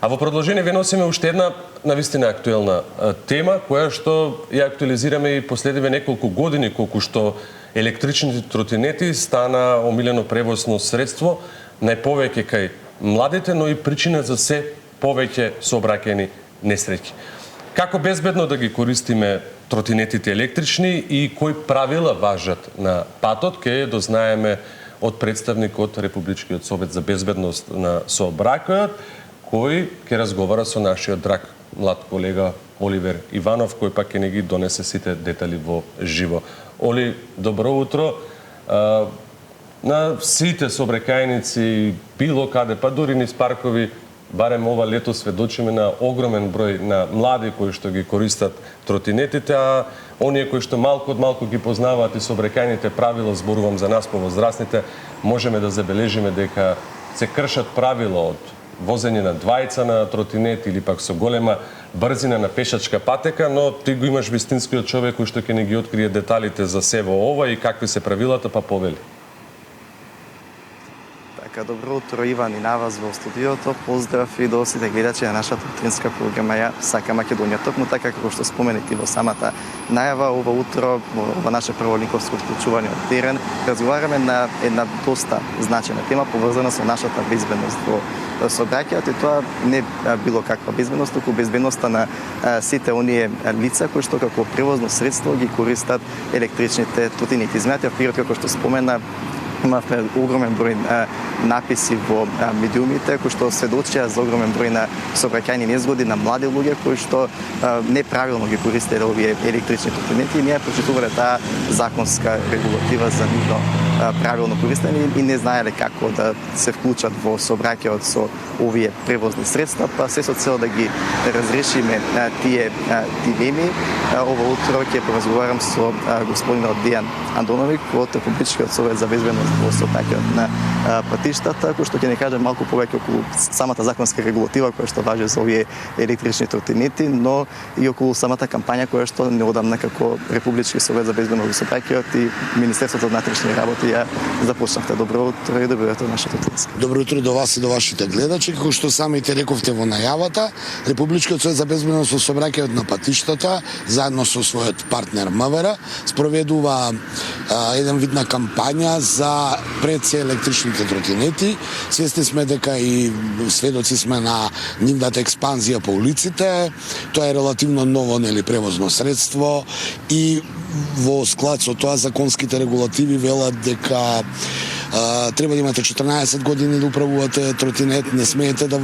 А во продолжение ве носиме уште една навистина актуелна тема, која што ја актуализираме и последниве неколку години, колку што електричните тротинети стана омилено превозно средство, најповеќе кај младите, но и причина за се повеќе сообраќајни несреќи. Како безбедно да ги користиме тротинетите електрични и кои правила важат на патот, ке дознаеме од представник од Републичкиот совет за безбедност на сообраќајот, кој ќе разговара со нашиот драг млад колега Оливер Иванов, кој пак ќе не ги донесе сите детали во живо. Оли, добро утро. На сите сообраќајници, било каде, па дури низ паркови, барем ова лето сведочиме на огромен број на млади кои што ги користат тротинетите, а оние кои што малку од малку ги познаваат и сообраќајните правила, зборувам за нас повозрастните, можеме да забележиме дека се кршат правила од возење на двајца на тротинет или пак со голема брзина на пешачка патека, но ти го имаш вистинскиот човек кој што ќе не ги открие деталите за се во ова и какви се правилата, па повели. Добро утро, Иван, и на вас во студиото. Поздрав и до сите гледачи на нашата утринска програма Ја сака Македонија. Токму така како што споменати во самата најава, ова утро во наше прво линковско вклучување од терен разговараме на една доста значајна тема поврзана со нашата безбедност во сообраќајот, и тоа не било каква безбедност, туку безбедноста на сите оние лица кои што како превозно средство ги користат електричните тротинети. Знаете, како што спомена, имавме огромен број написи во медиумите кои што сведочија за огромен број на сообраќајни незгоди на млади луѓе кои што неправилно ги користеле овие електрични тротинети, и ние прочитувале таа законска регулатива за нивно правилно користење и не знаеле како да се вклучат во сообраќајот со овие превозни средства, па се со цел да ги разрешиме тие дилеми. Ова утро ќе поразговарам со господинот Дејан Андоновиќ од Републичкиот совет за безбедност во сообраќајот на патиштата, кој што ќе не каже малку повеќе околу самата законска регулатива која што важи за овие електрични тротинети, но и околу самата кампања која што неодамна како Републички совет за безбедност во сообраќајот и Министерството за внатрешни работи ја започнавте. Добро утро и добро утро нашата утринска. Добро утро до вас и до вашите гледачи. Како што самите рековте во најавата, Републичкиот совет за безбедност во сообраќајот на патиштата заедно со својот партнер МВР спроведува еден вид на кампања за пред се електричните тротинети. Свесни сме дека и сведоци сме на нивната експанзија по улиците. Тоа е релативно ново превозно средство и во склад со тоа законските регулативи велат дека треба да имате 14 години да управувате тротинет, не смеете да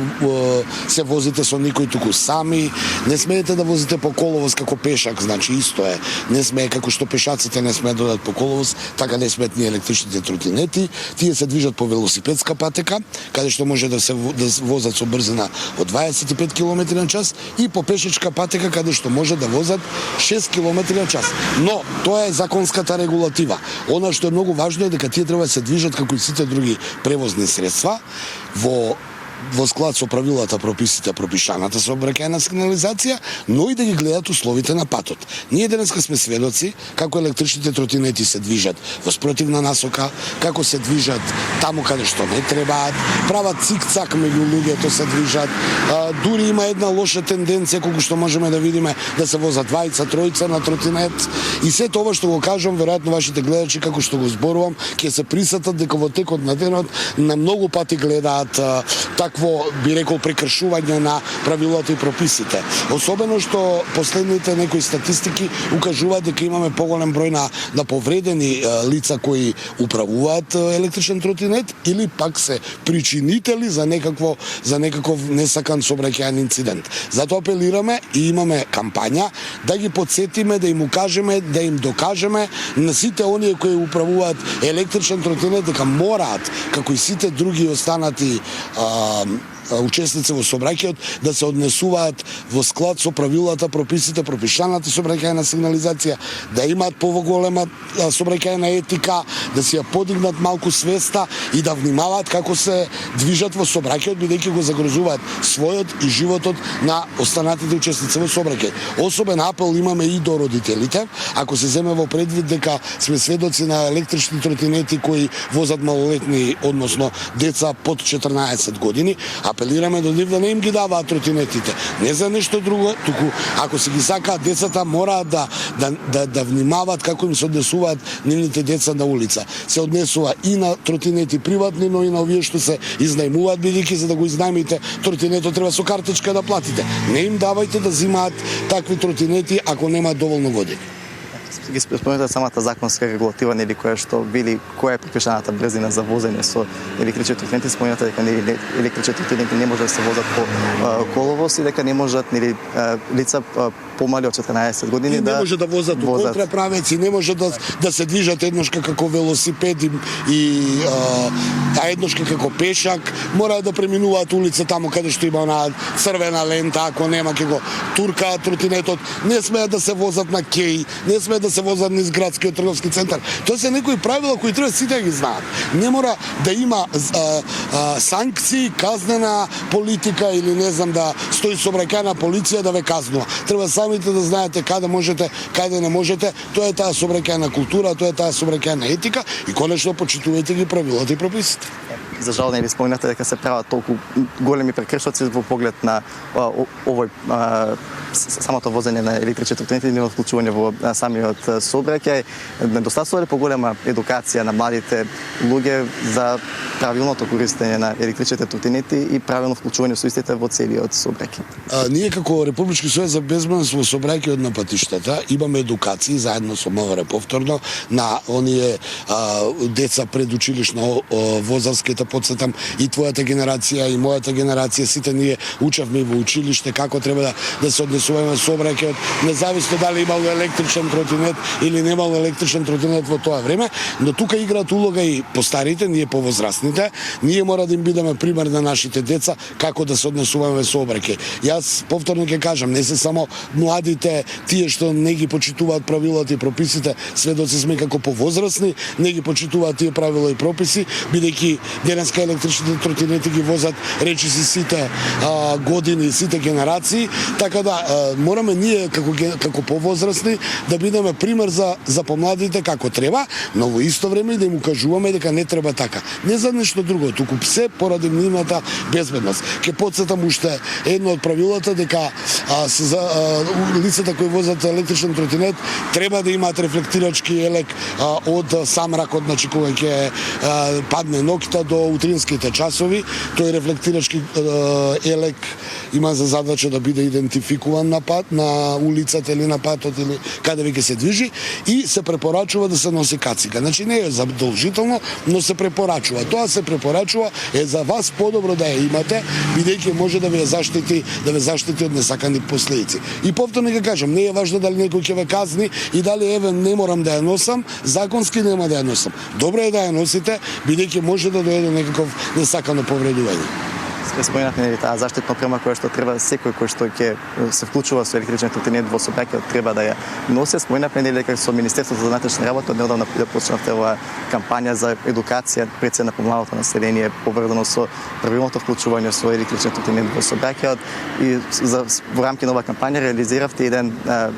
се возите со никој туку сами, не смеете да возите по коловоз како пешак, значи исто е. Не смее како што пешаците не смеат да одат по коловоз, така не смеат ни електричните тротинети. Тие се движат по велосипедска патека, каде што може да се возат со брзина од 25 км на час, и по пешачка патека каде што може да возат 6 км на час. Но тоа е законската регулатива. Она што е многу важно е дека тие треба да се движат како и сите други превозни средства во склад со правилата, прописите, пропишаната сообраќајна сигнализација, но и да ги гледат условите на патот. Ние денеска сме сведоци како електричните тротинети се движат во спротивна насока, како се движат таму каде што не требаат, прават цик-цак меѓу луѓето, се движат. Дури има една лоша тенденција колку што можеме да видиме да се возат двајца, тројца на тротинет, и сето ова што го кажам, веројатно вашите гледачи како што го зборувам, ќе се присетат дека во текот на денот на многу пати гледаат такво, би рекол, прекршување на правилата и прописите. Особено што последните некои статистики укажуваат дека имаме поголем број на повредени лица кои управуваат електричен тротинет или пак се причинители за некаков несакан сообраќајен инцидент. Затоа апелираме и имаме кампања да ги потсетиме, да им укажеме, да им докажеме на сите оние кои управуваат електричен тротинет дека мораат, како и сите други останати учесници во сообраќајот, да се однесуваат во склад со правилата, прописите, пропишаната сообраќајна сигнализација, да имаат поголема сообраќајна етика, да си ја подигнат малку свеста и да внимаваат како се движат во сообраќајот, бидејќи го загрозуваат својот и животот на останатите учесници во сообраќај. Особен апел имаме и до родителите, ако се земе во предвид дека сме сведоци на електрични тротинети кои возат малолетни, односно деца под 14 години, апелираме до нив да не им ги даваат тротинетите. Не за нешто друго, туку ако се ги сакаат децата мораат да внимаваат како им се однесуваат нивните деца на улица. Се однесува и на тротинети приватни, но и на овие што се изнајмуваат, бидејќи за да го изнајмите тротинетот треба со картичка да платите. Не им давајте да земаат такви тротинети ако немаат доволно години. Ги спомнете самата законска регулатива, нели, која што били која е препишаната брзина за возење со електрични тротинети, спомнете дека нели електрични тротинети не може да се возат по коловоз и дека не можат нели лица помали од 14 години не може да возат у контраправеци, не може да се движат едношка како велосипед а едношка како пешак, мора да преминуваат улица таму каде што има на црвена лента, ако нема ќе го туркаат тротинетот, не смеат да се возат на кеј, не смеат да се возат низ градскиот трговски центар. Тоа се некои правила кои треба сите да ги знаат. Не мора да има санкции, казнена политика или не знам да стои сообраќајна полиција да ве казнува. Треба самите да знаете каде можете, каде не можете. Тоа е таа сообраќајна култура, тоа е таа сообраќајна етика и конечно почитувајте ги правилата и прописите. За жал не ви спомнате дека се прават толку големи прекршоци во поглед на овој самото возење на електрични тротинети и нивното вклучување во самиот сообраќај. Недостасува ли поголема едукација на младите луѓе за правилното користење на електричните тротинети и правилно вклучување со истите во целиот сообраќај? Ние како Републички сојуз за безбедност во сообраќајот на патиштата имаме едукации заедно со МВР повторно на оние деца предучилишна возрастки, подсетам и твојата генерација и мојата генерација, сите ние учевме во училиште како треба да се однесуваме со сообраќајот, независно дали имало електричен тротинет или немало електричен тротинет во тоа време, но тука играат улога и постарите, ние повозрастните, ние мора да им бидеме пример на нашите деца како да се однесуваме со сообраќај. Јас повторно ќе кажам, не се само младите, тие што не ги почитуваат правилата и прописите, сведоци сме како повозрастни, не ги почитуваат тие правила и прописи, бидејќи денеска електричните тротинети ги возат речиси сите години, сите генерации, така да мораме ние како повозрастни да бидеме пример за помладите како треба, но во исто време и да им укажуваме дека не треба така. Не за нешто друго, туку се поради нивната безбедност. Ке потсетам уште едно од правилата дека лицата кои возат електричен тротинет треба да имаат рефлектирачки елек од сам ракот, значи кога ќе падне ноќта до утринските часови. Тој рефлектирачки елек има за задача да биде идентификуван на пат, на улицата или на патот или каде веќе се движи и се препорачува да се носи кацика. Значи не е задолжително, но се препорачува. Тоа се препорачува е за вас подобро да ја имате, бидејќи може да ве заштити од несакани последици. И повторно ќе кажам, не е важно дали некој ќе ве казни и дали еве не морам да ја носам, законски нема да ја носам. Добро е да ја носите, бидејќи може да дојде некаков несакано повредување. Споменавме нели таа заштитна опрема која што треба секој кој што ќе се вклучува со електричен тротинет во сообраќајот треба да ја носи. Споменавме нели дека со Министерството за внатрешни работи неодамна почнавте оваа кампања за едукација пред се на помладото население поврзано со правилното вклучување со електричен тротинет во сообраќајот и во рамки на оваа кампања реализиравте еден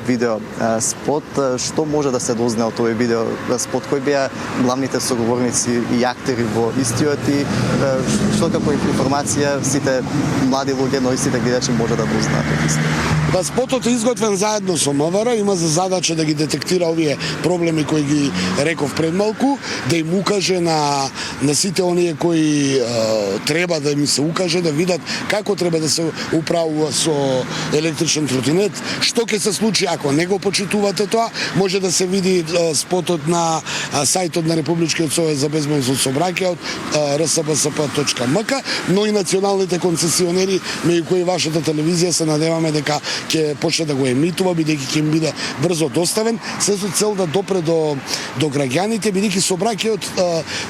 видео спот. Што може да се дозна од овој видео спот, кои беа главните соговорници и актери во истиот и што како информација сите млади луѓе, но и сите гледачи може да дознаат од истиот? Спотот е изготвен заедно со МВР, има за задача да ги детектира овие проблеми кои ги реков пред малку, да им укаже на сите оние кои треба да им се укаже, да видат како треба да се управува со електричен тротинет, што ќе се случи ако не го почитувате тоа, може да се види спотот на сајтот на Републичкиот сојуз за безбедност во сообраќајот rsbsp.mk, но и националните концесионери, меѓу кои вашата телевизија се надеваме дека ќе почне да го емитува, бидејќи ќе им биде брзо доставен, се со цел да допре до граѓаните, бидејќи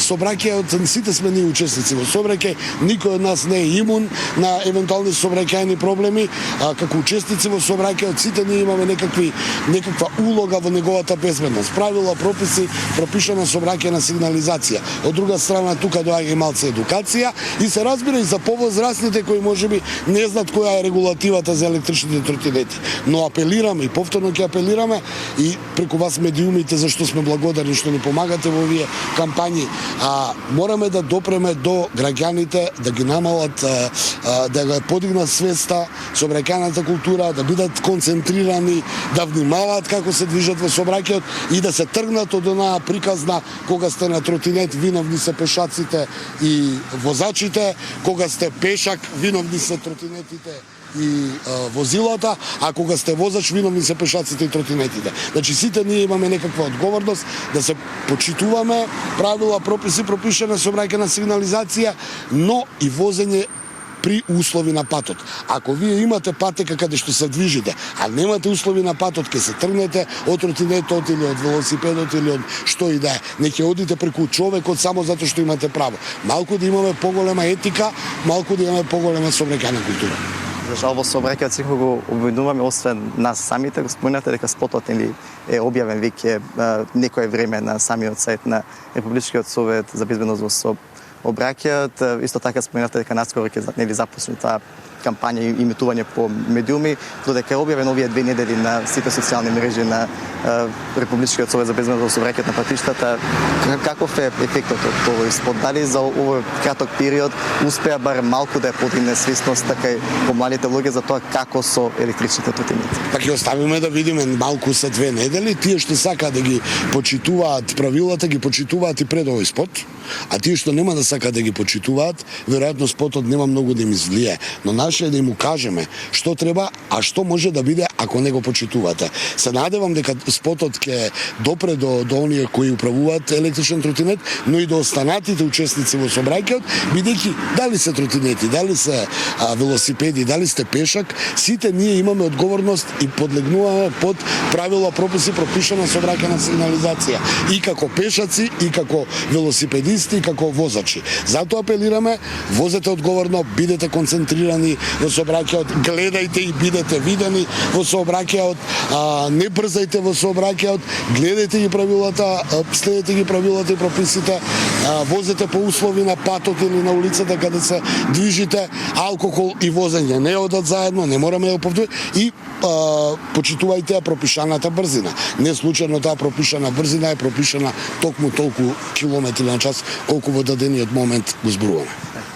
сообраќајот сите сме ние учесници во сообраќај, никој од нас не е имун на евентуални сообраќајни проблеми, како учесници во сообраќајот сите ние имаме некаква улога во неговата безбедност, правила, прописи, пропишана сообраќајна сигнализација. Од друга страна тука доаѓа и малце едукација и се разбира и за повозрастните кои можеби не знаат која е регулативата за електричните тротинети. Но апелираме и повторно ќе апелираме и преку вас медиумите зашто сме благодарни што ни помагате во овие кампањи. Мораме да допреме до граѓаните, да ги намалат, да го подигнат свеста, сообраќајната култура, да бидат концентрирани, да внимаваат како се движат во сообраќајот и да се тргнат од онаа приказна кога сте на тротинет, виновни се пешаците и возачите, кога сте пешак, виновни се тротинетите и возилата, а кога сте возач, виновни се пешаците и тротинетите. Значи сите ние имаме некаква одговорност да се почитуваме правила, прописи, пропишана сообраќајна сигнализација, но и возење при услови на патот. Ако вие имате патека каде што се движите, а немате услови на патот, ќе се тргнете од тротинетот или од велосипедот или од што и да е. Не ќе одите преку човекот само затоа што имате право. Малку да имаме поголема етика, малку да имаме поголема сообраќајна култура. За жал во сообраќајот секој го обвинуваме, освен нас самите, го споменате дека спотот е објавен веќе некое време на самиот сајт на Републичкиот совет за безбедност во сообраќајот. Исто така споменате дека наскоро ќе започне таа кампања и имитување по медиуми, додека е објавен овие 2 недели на сите социјални мрежи на Републичкиот совет за безбедност во сообраќајот на патиштата. Каков е ефектот од овој спот? Дали за овој краток период успеа бар малку да ја подигне свесност така и по младите луѓе за тоа како со електричните тротинети? Па ќе оставиме да видиме, малку се 2 недели, тие што сакаат да ги почитуваат правилата, ги почитуваат и пред овој спот, а тие што нема да сакаат да ги почитуваат, веројатно спотот нема многу да им извлие, но наше е да им кажеме што треба, а што може да биде ако не го почитувате. Се надевам дека спотот ќе допре до оние кои управуваат електричен тротинет, но и до останатите учесници во сообраќајот, бидејќи дали се тротинети, дали се велосипеди, дали сте пешак, сите ние имаме одговорност и подлегнуваме под правила, прописи, пропишана сообраќајна сигнализација. И како пешаци, и како велосипедисти, и како возачи. Затоа апелираме, возете одговорно, бидете концентрирани во сообраќајот, гледајте и бидете видени во сообраќајот, не брзајте во сообраќајот, гледајте ги правилата, следете ги правилата и прописите, возете по услови на патот или на улицата каде се движите, алкохол и возење не одат заедно, не мораме да повторуваме и почитувајте ја пропишаната брзина. Не случајно таа пропишана брзина е пропишана токму толку километри на час колку во дадениот момент го зборуваме.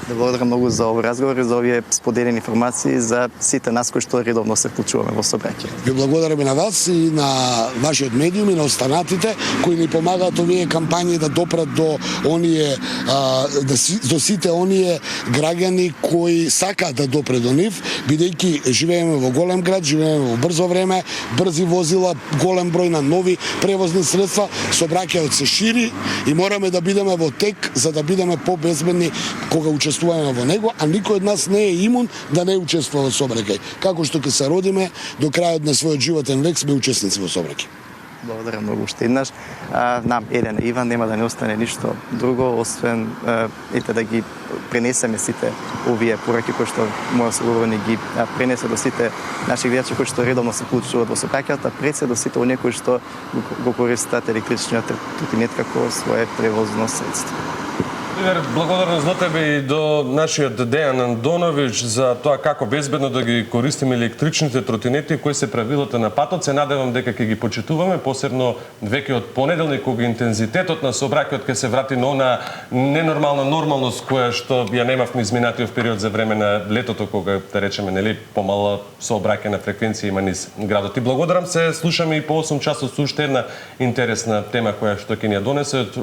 Да благодарам многу за овој разговор и за овие споделени информации за сите нас кои што редовно се вклучуваме во сообраќај. Ви благодарам и на вас и на вашиот медиум и на останатите кои ни помагаат овие кампањи да допрат до оние до сите оние граѓани кои сакаат да допрат до нив, бидејќи живееме во голем град, живееме во брзо време, брзи возила, голем број на нови превозни средства, сообраќајот се шири и мораме да бидеме во тек за да бидеме побезбедни кога учествуваме во него, а никој од нас не е имун да не учествува во сообраќај. Како што ќе се родиме, до крајот на својот животен век сме учесници во сообраќај. Благодарам многу уште еднаш. Нам, Елена и Иван, нема да не остане ништо друго, освен да ги пренесеме сите овие пораки кои што моја соговорник ги пренесе до сите наши гледачи кои што редовно се вклучуваат во сообраќајот, а пред се до сите оние кои што го користат електричниот тротинет како свое превозно средство. Благодарност до тебе и до нашиот Дејан Андоновиќ за тоа како безбедно да ги користиме електричните тротинети, кои се правилата на патот. Се надевам дека ќе ги почитуваме, посебно веќе од понеделник кога интензитетот на сообраќајот ќе се врати на она ненормална нормалност која што ја немавме изминатиот период за време на летото кога да речеме нели помала сообраќајна фреквенција има низ градот. И благодарам се, слушаме и по 8 часот со уште една интересна тема која што ќе ни ја донесе од